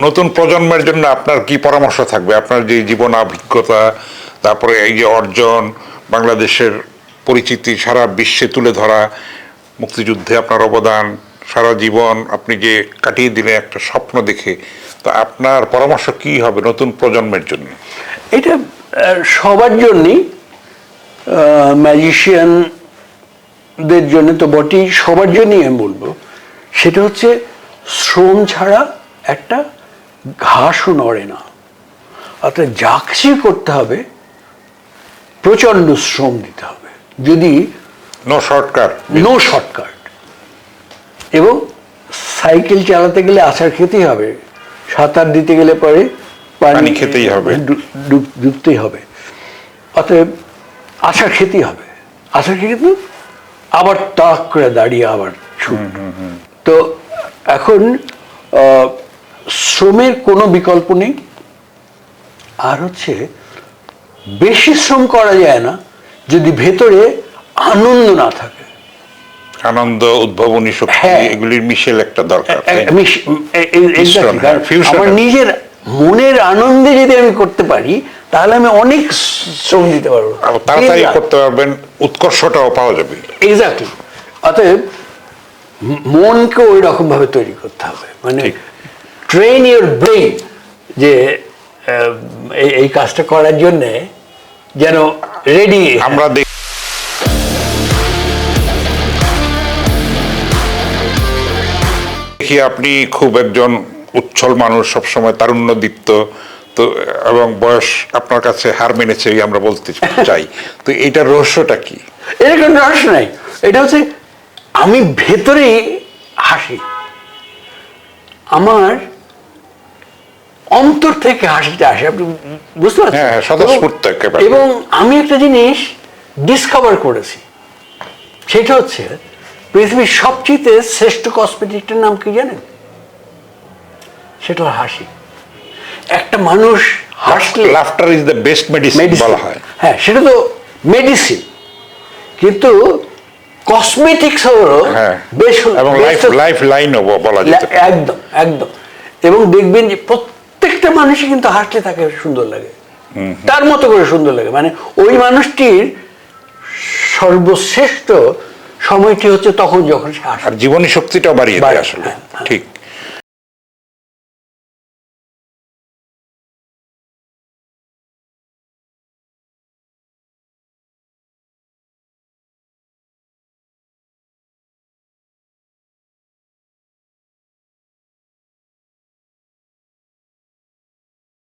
নতুন প্রজন্মের জন্য আপনার কি পরামর্শ থাকবে? আপনার যে জীবন অভিজ্ঞতা, তারপরে এই যে অর্জন, বাংলাদেশের পরিচিতি সারা বিশ্বে তুলে ধরা, মুক্তিযুদ্ধে আপনার অবদান, সারা জীবন আপনি যে কাটিয়ে দিলেন একটা স্বপ্ন দেখে, তো আপনার পরামর্শ কি হবে নতুন প্রজন্মের জন্য? এটা সবার জন্যই, ম্যাজিশিয়ানদের জন্য তো বটেই, সবার জন্যই আমি বলবো সেটা হচ্ছে শ্রম ছাড়া একটা ঘাসও নড়ে না। অর্থাৎ যা কিছু করতে হবে প্রচণ্ড শ্রম দিতে হবে, যদি নো শর্টকাট। এবং সাইকেল চালাতে গেলে আছাড় খেতেই হবে, সাঁতার দিতে গেলে পরে পানি খেতেই হবে, ডুবতেই হবে। অতএব আছাড় খেতেই হবে, আছাড় খেতে আবার তাক করে দাঁড়িয়ে আবার ছুট। তো এখন শ্রমের কোনো বিকল্প নেই। আর হচ্ছে বেশি শ্রম করা যায় না যদি ভেতরে আনন্দ না থাকে। আনন্দ, উদ্ভাবনী শক্তি, এগুলির মিশেল একটা দরকার। আমার নিজের মনের আনন্দে যদি আমি করতে পারি তাহলে আমি অনেক শ্রম দিতে পারবো, তাড়াতাড়ি করতে পারবেন, উৎকর্ষটাও পাওয়া যাবে। এক্স্যাক্টলি। অতএব মনকে ওই রকম ভাবে তৈরি করতে হবে, মানে ট্রেন ইউর ব্রেইন, যে এই কাজটা করার জন্য যেন রেডি। আমরা দেখি আপনি খুব একজন উচ্ছল মানুষ, সবসময় তারুণ্যদীপ্ত, তো এবং বয়স আপনার কাছে হার মেনেছে আমরা বলতে চাই। তো এইটার রহস্যটা কি? এটা কোনো রহস্য নাই, এটা হচ্ছে আমি ভেতরেই হাসি, আমার অন্তর থেকে হাসিটা আসে। আপনি বুঝতে পারছেন? এবং আমি একটা জিনিস ডিসকভার করেছি, সেটা হচ্ছে পৃথিবীর সবচেয়ে শ্রেষ্ঠ কসমেটিকটার নাম কি জানেন? সেটা হাসি। একটা মানুষ হাসলে, laughter is the best medicine বলা হয়। হ্যাঁ, সেটা তো মেডিসিন, কিন্তু কসমেটিক্স হলো বেশ, এবং লাইফ লাইনও বলা যেতে পারে। একদম একদম। এবং দেখবেন যে প্রত্যেকটা মানুষই কিন্তু হাসলে তাকে সুন্দর লাগে, তার মতো করে সুন্দর লাগে। মানে ওই মানুষটির সর্বশ্রেষ্ঠ সময়টি হচ্ছে তখন যখন সে হাসে, আর জীবনী শক্তিটাও বাড়িয়ে দেয় আসলে। ঠিক।